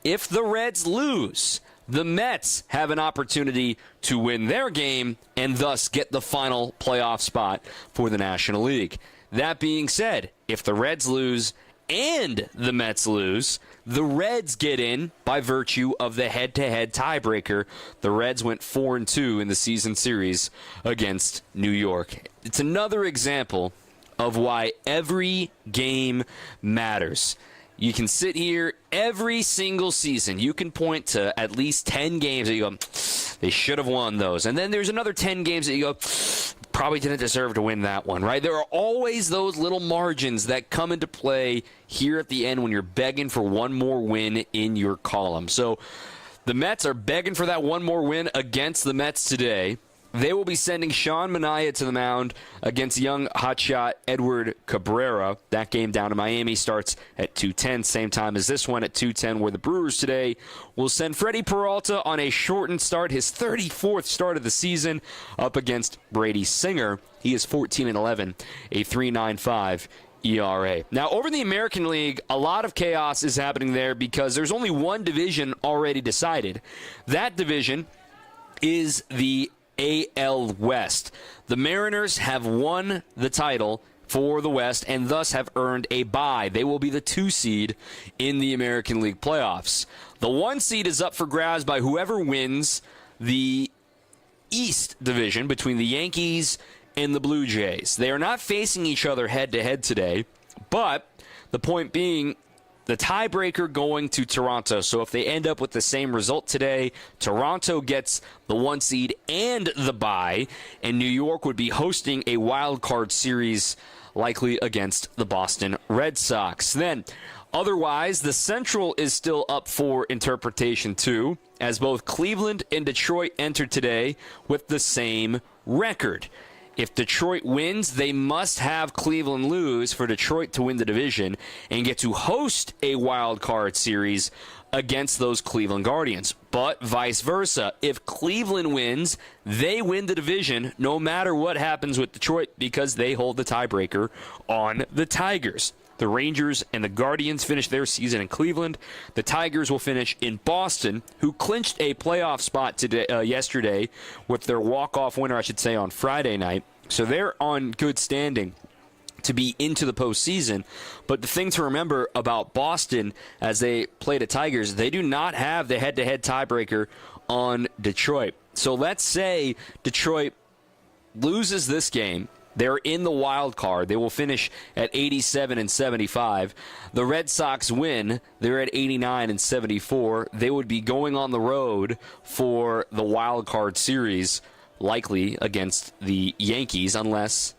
If the Reds lose, the Mets have an opportunity to win their game and thus get the final playoff spot for the National League. That being said, if the Reds lose and the Mets lose, the Reds get in by virtue of the head-to-head tiebreaker. The Reds went 4-2 in the season series against New York. It's another example of why every game matters. You can sit here every single season. You can point to at least 10 games that you go, they should have won those. And then there's another 10 games that you go, probably didn't deserve to win that one, right? There are always those little margins that come into play here at the end when you're begging for one more win in your column. So the Mets are begging for that one more win against the Mets today. They will be sending Sean Manaea to the mound against young hotshot Edward Cabrera. That game down in Miami starts at 2:10, same time as this one at 2:10, where the Brewers today will send Freddie Peralta on a shortened start, his 34th start of the season, up against Brady Singer. He is 14-11, a 3.95 ERA. Now, over in the American League, a lot of chaos is happening there because there's only one division already decided. That division is the AL West. The Mariners have won the title for the West and thus have earned a bye. They will be the 2 seed in the American League playoffs. The 1 seed is up for grabs by whoever wins the East division between the Yankees and the Blue Jays. They are not facing each other head-to-head today, but the point being, the tiebreaker going to Toronto. So if they end up with the same result today, Toronto gets the 1 seed and the bye, and New York would be hosting a wild card series likely against the Boston Red Sox. Then, otherwise, the Central is still up for interpretation too, as both Cleveland and Detroit enter today with the same record. If Detroit wins, they must have Cleveland lose for Detroit to win the division and get to host a wild card series against those Cleveland Guardians. But vice versa, if Cleveland wins, they win the division no matter what happens with Detroit because they hold the tiebreaker on the Tigers. The Rangers and the Guardians finish their season in Cleveland. The Tigers will finish in Boston, who clinched a playoff spot today, yesterday with their walk-off winner, I should say, on Friday night. So they're on good standing to be into the postseason. But the thing to remember about Boston as they play the Tigers, they do not have the head-to-head tiebreaker on Detroit. So let's say Detroit loses this game. They're in the wild card. They will finish at 87-75. The Red Sox win. They're at 89-74. They would be going on the road for the wild card series, likely against the Yankees, unless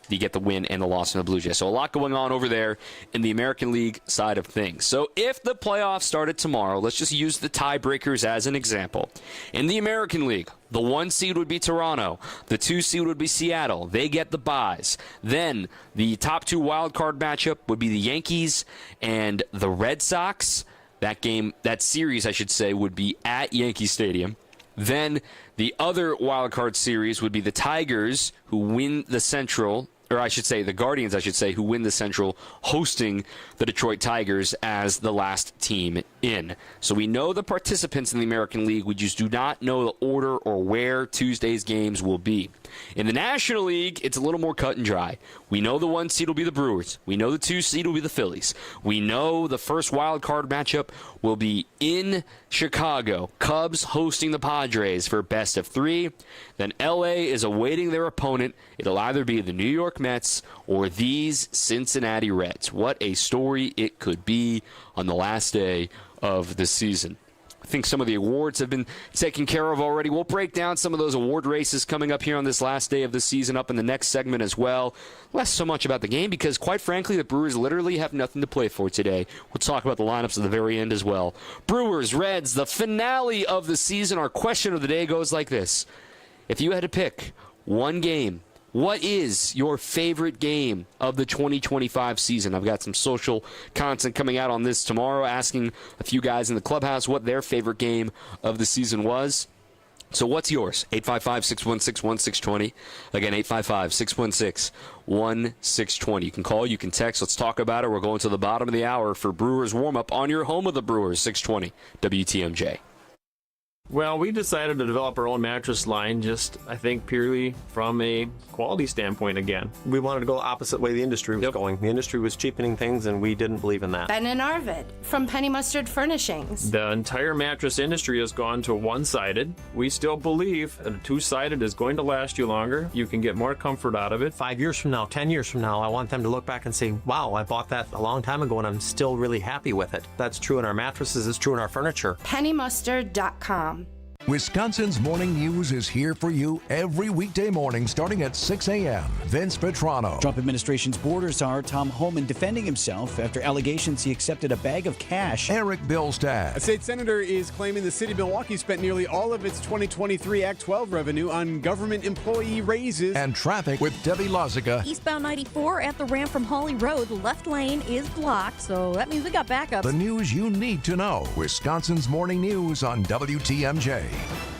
you get the win and the loss in the Blue Jays. So a lot going on over there in the American League side of things. So if the playoffs started tomorrow, let's just use the tiebreakers as an example. In the American League, the 1 seed would be Toronto. The 2 seed would be Seattle. They get the byes. Then the top 2 wild card matchup would be the Yankees and the Red Sox. That series, I should say, would be at Yankee Stadium. Then the other wild card series would be the Tigers, who win the Central, or I should say the Guardians, who win the Central, hosting the Detroit Tigers as the last team in. So we know the participants in the American League. We just do not know the order or where Tuesday's games will be. In the National League, it's a little more cut and dry. We know the 1 seed will be the Brewers. We know the 2 seed will be the Phillies. We know the first wild card matchup will be in Chicago. Cubs hosting the Padres for best of 3. Then LA is awaiting their opponent. It'll either be the New York Mets or these Cincinnati Reds. What a story it could be on the last day of the season. I think some of the awards have been taken care of already. We'll break down some of those award races coming up here on this last day of the season up in the next segment as well. Less so much about the game because, quite frankly, the Brewers literally have nothing to play for today. We'll talk about the lineups at the very end as well. Brewers, Reds, the finale of the season. Our question of the day goes like this. If you had to pick one game, what is your favorite game of the 2025 season? I've got some social content coming out on this tomorrow, asking a few guys in the clubhouse what their favorite game of the season was. So what's yours? 855-616-1620. Again, 855-616-1620. You can call, you can text. Let's talk about it. We're going to the bottom of the hour for Brewers Warmup on your home of the Brewers, 620 WTMJ. Well, we decided to develop our own mattress line just, I think, purely from a quality standpoint again. We wanted to go the opposite way the industry was going. The industry was cheapening things, and we didn't believe in that. Ben and Arvid from Penny Mustard Furnishings. The entire mattress industry has gone to one-sided. We still believe that a two-sided is going to last you longer. You can get more comfort out of it. 5 years from now, 10 years from now, I want them to look back and say, wow, I bought that a long time ago, and I'm still really happy with it. That's true in our mattresses. It's true in our furniture. PennyMustard.com. Wisconsin's Morning News is here for you every weekday morning starting at 6 a.m. Vince Petrano. Trump administration's border czar Tom Homan defending himself after allegations he accepted a bag of cash. Eric Billstad. A state senator is claiming the city of Milwaukee spent nearly all of its 2023 Act 12 revenue on government employee raises. And traffic with Debbie Lozica. Eastbound 94 at the ramp from Hawley Road, the left lane is blocked, so that means we got backups. The news you need to know. Wisconsin's Morning News on WTMJ.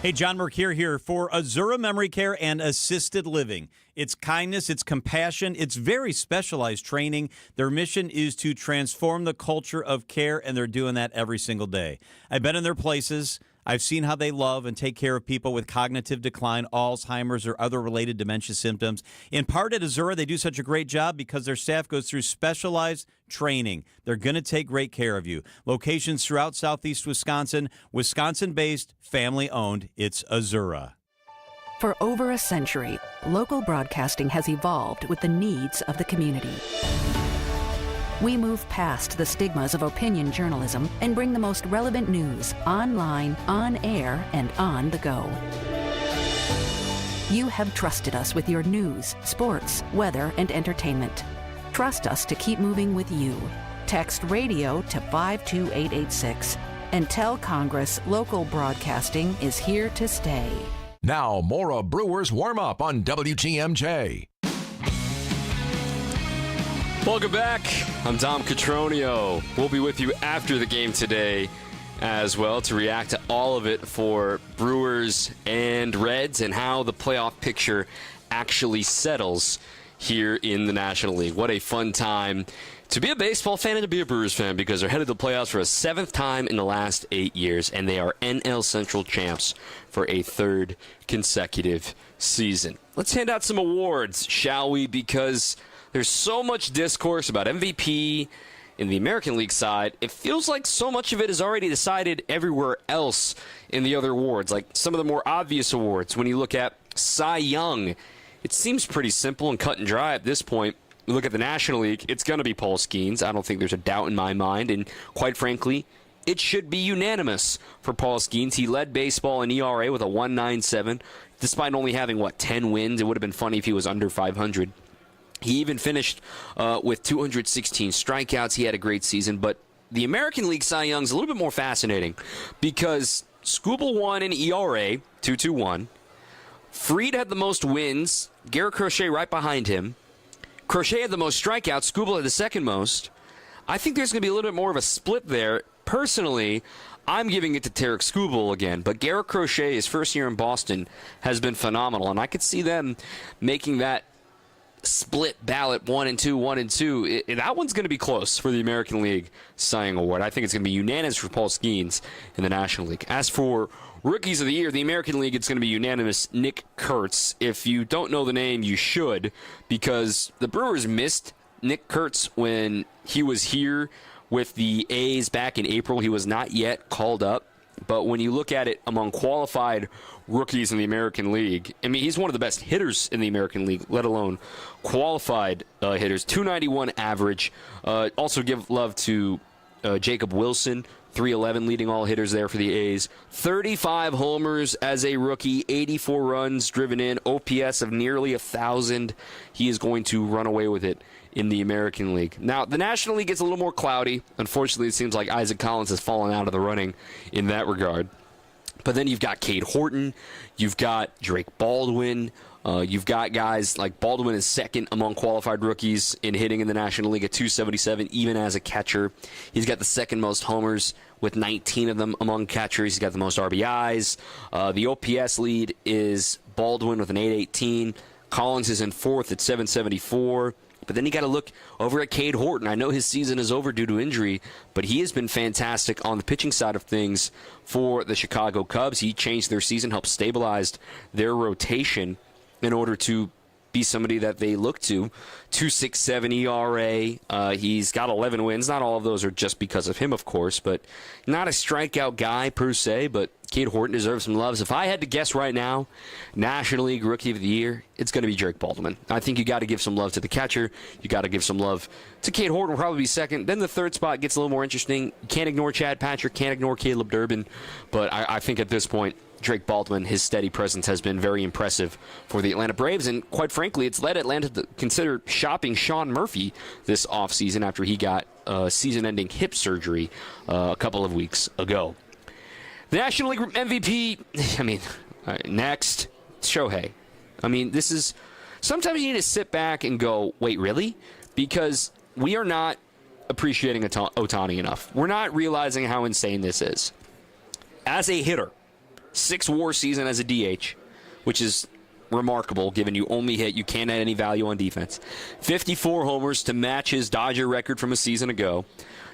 Hey, John Mercure here for Azura Memory Care and Assisted Living. It's kindness, it's compassion, it's very specialized training. Their mission is to transform the culture of care, and they're doing that every single day. I've been in their places. I've seen how they love and take care of people with cognitive decline, Alzheimer's, or other related dementia symptoms. In part at Azura, they do such a great job because their staff goes through specialized training. They're going to take great care of you. Locations throughout southeast Wisconsin, Wisconsin-based, family-owned. It's Azura. For over a century, local broadcasting has evolved with the needs of the community. We move past the stigmas of opinion journalism and bring the most relevant news online, on air, and on the go. You have trusted us with your news, sports, weather, and entertainment. Trust us to keep moving with you. Text radio to 52886 and tell Congress local broadcasting is here to stay. Now, more of Brewers Warm-Up on WTMJ. Welcome back. I'm Dom Cotroneo. We'll be with you after the game today as well to react to all of it for Brewers and Reds and how the playoff picture actually settles here in the National League. What a fun time to be a baseball fan and to be a Brewers fan because they're headed to the playoffs for a 7th time in the last 8 years, and they are NL Central champs for a 3rd consecutive season. Let's hand out some awards, shall we? Because there's so much discourse about MVP in the American League side. It feels like so much of it is already decided everywhere else in the other awards, like some of the more obvious awards. When you look at Cy Young, it seems pretty simple and cut and dry at this point. You look at the National League, it's going to be Paul Skeens. I don't think there's a doubt in my mind, and quite frankly, it should be unanimous for Paul Skeens. He led baseball in ERA with a 1.97, despite only having, 10 wins. It would have been funny if he was under 500. He even finished with 216 strikeouts. He had a great season. But the American League Cy Young's a little bit more fascinating because Skubal won in ERA, 2.21. Fried had the most wins. Garrett Crochet right behind him. Crochet had the most strikeouts. Skubal had the second most. I think there's going to be a little bit more of a split there. Personally, I'm giving it to Tarek Skubal again. But Garrett Crochet, his first year in Boston, has been phenomenal. And I could see them making that split ballot 1 and 2, 1 and 2. That one's going to be close for the American League Cy Young Award. I think it's going to be unanimous for Paul Skeens in the National League. As for Rookies of the Year, the American League, it's going to be unanimous Nick Kurtz. If you don't know the name, you should, because the Brewers missed Nick Kurtz when he was here with the A's back in April. He was not yet called up. But when you look at it among qualified rookies in the American League, I mean, he's one of the best hitters in the American League, let alone qualified hitters. 291 average. Also give love to Jacob Wilson, 311 leading all hitters there for the A's. 35 homers as a rookie, 84 runs driven in, OPS of nearly 1,000. He is going to run away with it in the American League. Now, the National League gets a little more cloudy. Unfortunately, it seems like Isaac Collins has fallen out of the running in that regard. But then you've got Cade Horton, you've got Drake Baldwin, you've got guys like Baldwin is second among qualified rookies in hitting in the National League at 277, even as a catcher. He's got the second most homers with 19 of them among catchers. He's got the most RBIs. The OPS lead is Baldwin with an 818. Collins is in fourth at 774. But then you got to look over at Cade Horton. I know his season is over due to injury, but he has been fantastic on the pitching side of things for the Chicago Cubs. He changed their season, helped stabilize their rotation in order to be somebody that they look to. 2.67 ERA. He's got 11 wins. Not all of those are just because of him, of course, but not a strikeout guy per se, but Cade Horton deserves some loves. If I had to guess right now, National League Rookie of the Year, it's going to be Drake Baldwin. I think you got to give some love to the catcher. You got to give some love to Cade Horton, will probably be second. Then the third spot gets a little more interesting. You can't ignore Chad Patrick, can't ignore Caleb Durbin, but I think at this point, Drake Baldwin, his steady presence has been very impressive for the Atlanta Braves, and quite frankly, it's led Atlanta to consider shopping Sean Murphy this offseason after he got season-ending hip surgery a couple of weeks ago. The National League MVP, next, Shohei. This is, sometimes you need to sit back and go, wait, really? Because we are not appreciating Ohtani enough. We're not realizing how insane this is. As a hitter, 6 WAR season as a DH, which is remarkable given you only hit, you can't add any value on defense. 54 homers to match his Dodger record from a season ago.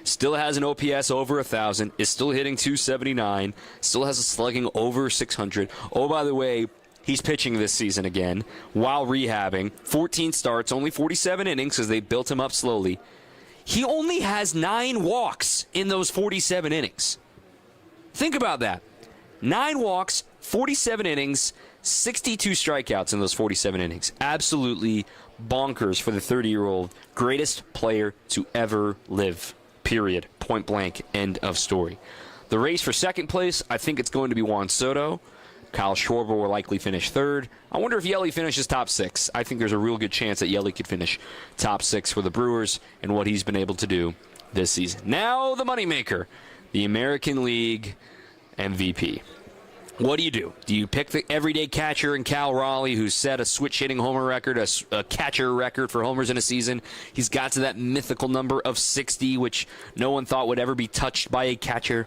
Still has an OPS over 1,000, is still hitting 279, still has a slugging over 600. Oh, by the way, he's pitching this season again while rehabbing. 14 starts, only 47 innings because they built him up slowly. He only has 9 walks in those 47 innings. Think about that. 9 walks, 47 innings, 62 strikeouts in those 47 innings. Absolutely bonkers for the 30-year-old greatest player to ever live. Period. Point blank. End of story. The race for second place, I think it's going to be Juan Soto. Kyle Schwarber will likely finish third. I wonder if Yelly finishes top 6. I think there's a real good chance that Yelly could finish top 6 for the Brewers and what he's been able to do this season. Now the moneymaker, the American League MVP. What do? Do you pick the everyday catcher in Cal Raleigh, who set a switch-hitting homer record, a catcher record for homers in a season? He's got to that mythical number of 60, which no one thought would ever be touched by a catcher.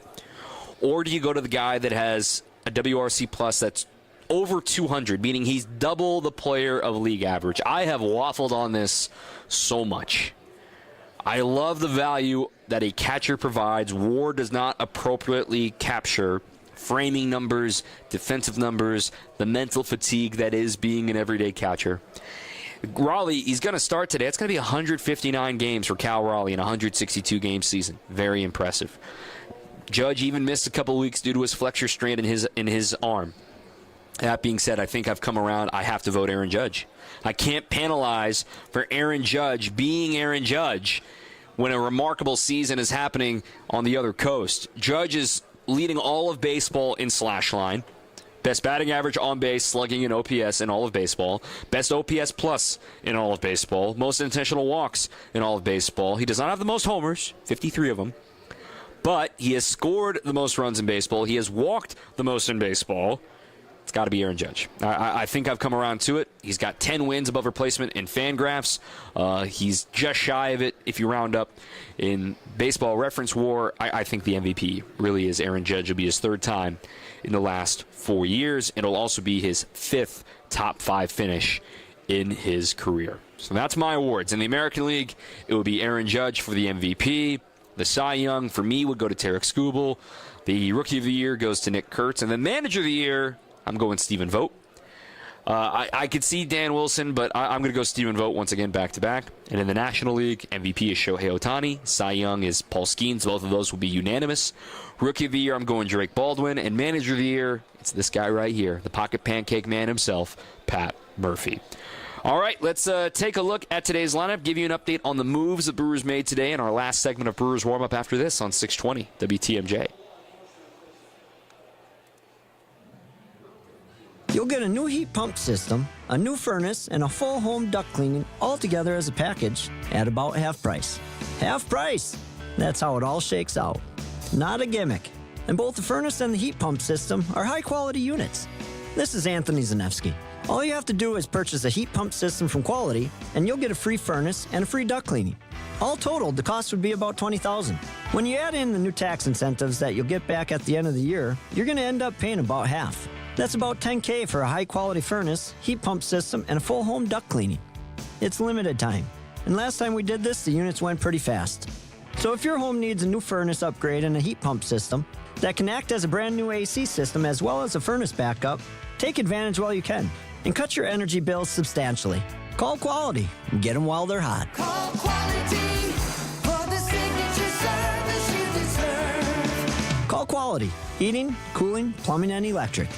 Or do you go to the guy that has a WRC plus that's over 200, meaning he's double the player of league average? I have waffled on this so much. I love the value that a catcher provides. WAR does not appropriately capture framing numbers, defensive numbers, the mental fatigue that is being an everyday catcher. Raleigh, he's going to start today. It's going to be 159 games for Cal Raleigh in a 162-game season. Very impressive. Judge even missed a couple weeks due to his flexor strain in his arm. That being said, I think I've come around. I have to vote Aaron Judge. I can't penalize for Aaron Judge being Aaron Judge when a remarkable season is happening on the other coast. Judge is leading all of baseball in slash line. Best batting average on base, slugging, and OPS in all of baseball. Best OPS plus in all of baseball. Most intentional walks in all of baseball. He does not have the most homers, 53 of them. But he has scored the most runs in baseball. He has walked the most in baseball. It's got to be Aaron Judge. I think I've come around to it. He's got 10 wins above replacement in Fangraphs. He's just shy of it if you round up in Baseball Reference WAR. I think the MVP really is Aaron Judge. It'll be his 3rd time in the last 4 years. It'll also be his 5th top 5 finish in his career. So that's my awards. In the American League, it would be Aaron Judge for the MVP. The Cy Young, for me, would go to Tarek Skubal. The Rookie of the Year goes to Nick Kurtz. And the Manager of the Year, I'm going Stephen Vogt. I could see Dan Wilson, but I'm going to go Stephen Vogt once again back-to-back. And in the National League, MVP is Shohei Ohtani. Cy Young is Paul Skeens. Both of those will be unanimous. Rookie of the Year, I'm going Drake Baldwin. And Manager of the Year, it's this guy right here, the pocket pancake man himself, Pat Murphy. All right, let's take a look at today's lineup, give you an update on the moves the Brewers made today in our last segment of Brewers Warmup after this on 620 WTMJ. You'll get a new heat pump system, a new furnace, and a full home duct cleaning all together as a package at about half price. Half price! That's how it all shakes out. Not a gimmick. And both the furnace and the heat pump system are high-quality units. This is Anthony Zanevsky. All you have to do is purchase a heat pump system from Quality, and you'll get a free furnace and a free duct cleaning. All totaled, the cost would be about $20,000. When you add in the new tax incentives that you'll get back at the end of the year, you're going to end up paying about half. That's about $10K for a high-quality furnace, heat pump system, and a full home duct cleaning. It's limited time, and last time we did this, the units went pretty fast. So if your home needs a new furnace upgrade and a heat pump system that can act as a brand new AC system as well as a furnace backup, take advantage while you can and cut your energy bills substantially. Call Quality and get them while they're hot. Call Quality for the signature service you deserve. Call Quality. Heating, cooling, plumbing, and electric.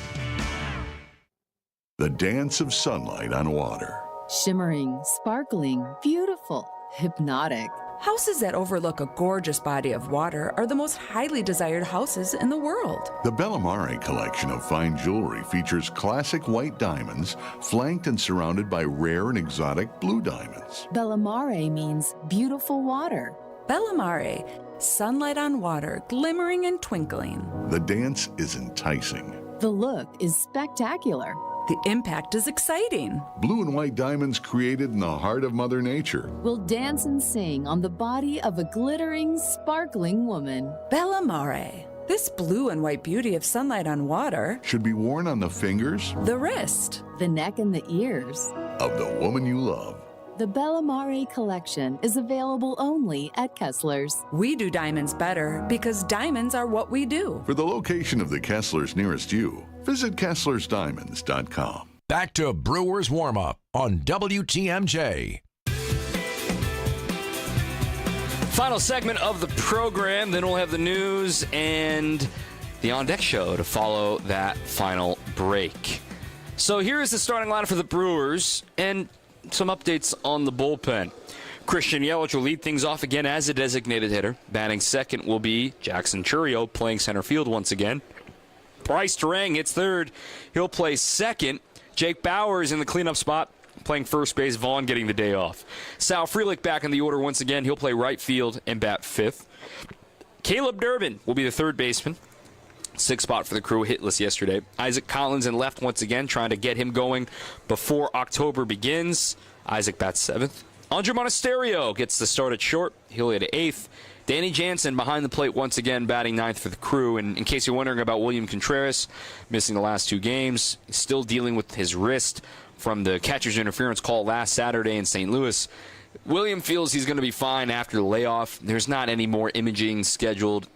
The dance of sunlight on water. Shimmering, sparkling, beautiful, hypnotic. Houses that overlook a gorgeous body of water are the most highly desired houses in the world. The Bellamare collection of fine jewelry features classic white diamonds, flanked and surrounded by rare and exotic blue diamonds. Bellamare means beautiful water. Bellamare, sunlight on water, glimmering and twinkling. The dance is enticing. The look is spectacular. The impact is exciting. Blue and white diamonds created in the heart of Mother Nature will dance and sing on the body of a glittering, sparkling woman. Bellamare. This blue and white beauty of sunlight on water should be worn on the fingers, the wrist, the neck, and the ears of the woman you love. The Bellamare collection is available only at Kessler's. We do diamonds better because diamonds are what we do. For the location of the Kessler's nearest you, visit KesslersDiamonds.com. Back to Brewers Warmup on WTMJ. Final segment of the program, then we'll have the news and the On Deck show to follow that final break. So here is the starting lineup for the Brewers, and some updates on the bullpen. Christian Yelich will lead things off again as a designated hitter. Batting second will be Jackson Chourio, playing center field once again. Bryce Terang hits third. He'll play second. Jake Bauers in the cleanup spot, playing first base. Vaughn getting the day off. Sal Frelick back in the order once again. He'll play right field and bat fifth. Caleb Durbin will be the third baseman. Sixth spot for the crew, hitless yesterday. Isaac Collins in left once again, trying to get him going before October begins. Isaac bats seventh. Andre Monasterio gets the start at short. He'll hit eighth. Danny Jansen behind the plate once again, batting ninth for the crew. And in case you're wondering about William Contreras, missing the last two games, still dealing with his wrist from the catcher's interference call last Saturday in St. Louis. William feels he's going to be fine after the layoff. There's not any more imaging scheduled.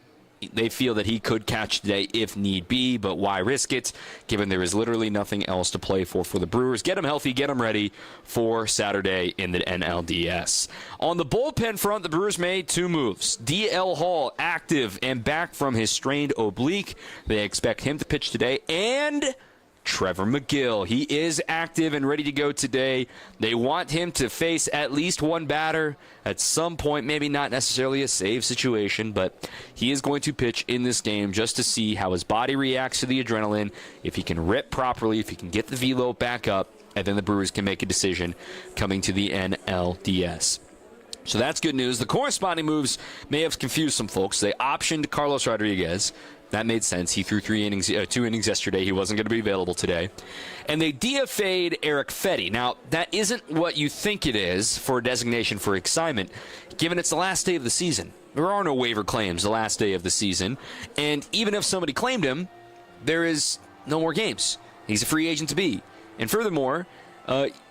They feel that he could catch today if need be, but why risk it, given there is literally nothing else to play for the Brewers. Get him healthy, get him ready for Saturday in the NLDS. On the bullpen front, the Brewers made two moves. DL Hall, active and back from his strained oblique. They expect him to pitch today, and Trevor McGill. He is active and ready to go today. They want him to face at least one batter at some point, maybe not necessarily a save situation, but he is going to pitch in this game just to see how his body reacts to the adrenaline, if he can rip properly, if he can get the velo back up, and then the Brewers can make a decision coming to the NLDS. So that's good news. The corresponding moves may have confused some folks. They optioned Carlos Rodriguez. That made sense. He threw 2 innings yesterday. He wasn't going to be available today. And they DFA'd Eric Fetty. Now, that isn't what you think it is for a designation for excitement, given it's the last day of the season. There are no waiver claims the last day of the season. And even if somebody claimed him, there is no more games. He's a free agent to be. And furthermore,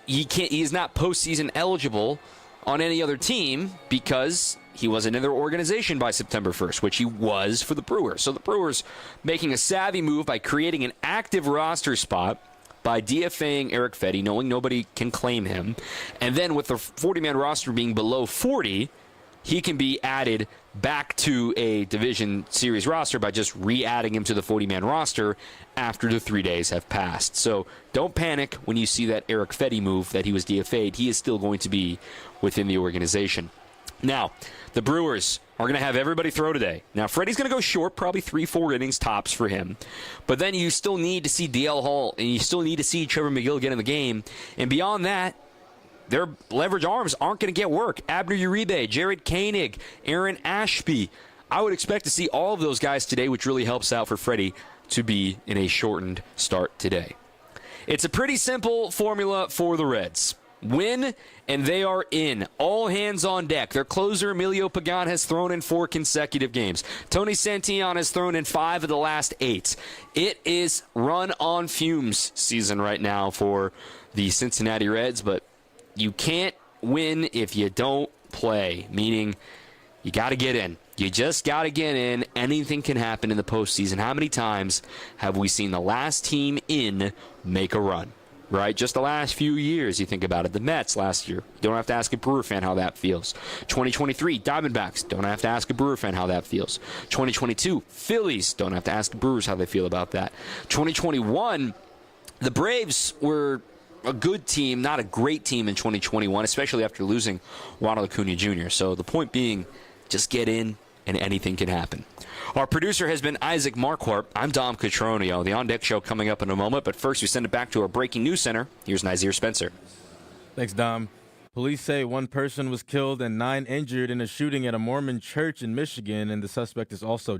he is not postseason eligible on any other team because he wasn't in their organization by September 1st, which he was for the Brewers. So the Brewers making a savvy move by creating an active roster spot by DFAing Eric Fetty, knowing nobody can claim him. And then with the 40-man roster being below 40, he can be added back to a division series roster by just re-adding him to the 40-man roster after the 3 days have passed. So don't panic when you see that Eric Fetty move that he was DFA'd. He is still going to be within the organization. Now, the Brewers are going to have everybody throw today. Now, Freddie's going to go short, probably 3-4 innings tops for him. But then you still need to see DL Hall, and you still need to see Trevor McGill get in the game. And beyond that, their leverage arms aren't going to get work. Abner Uribe, Jared Koenig, Aaron Ashby. I would expect to see all of those guys today, which really helps out for Freddie to be in a shortened start today. It's a pretty simple formula for the Reds. win, and they are in. All hands on deck. Their closer, Emilio Pagan, has thrown in 4 consecutive games. Tony Santillan has thrown in 5 of the last 8. It is run on fumes season right now for the Cincinnati Reds, but you can't win if you don't play, meaning you got to get in. You just got to get in. Anything can happen in the postseason. How many times have we seen the last team in make a run? Right? Just the last few years, you think about it. The Mets last year. You don't have to ask a Brewer fan how that feels. 2023, Diamondbacks. Don't have to ask a Brewer fan how that feels. 2022, Phillies. Don't have to ask the Brewers how they feel about that. 2021, the Braves were a good team, not a great team in 2021, especially after losing Ronald Acuna Jr. So the point being, just get in and anything can happen. Our producer has been Isaac Marquardt. I'm Dom Cotroneo. The On Deck Show coming up in a moment, but first we send it back to our breaking news center. Here's Nazir Spencer. Thanks, Dom. Police say 1 person was killed and 9 injured in a shooting at a Mormon church in Michigan, and the suspect is also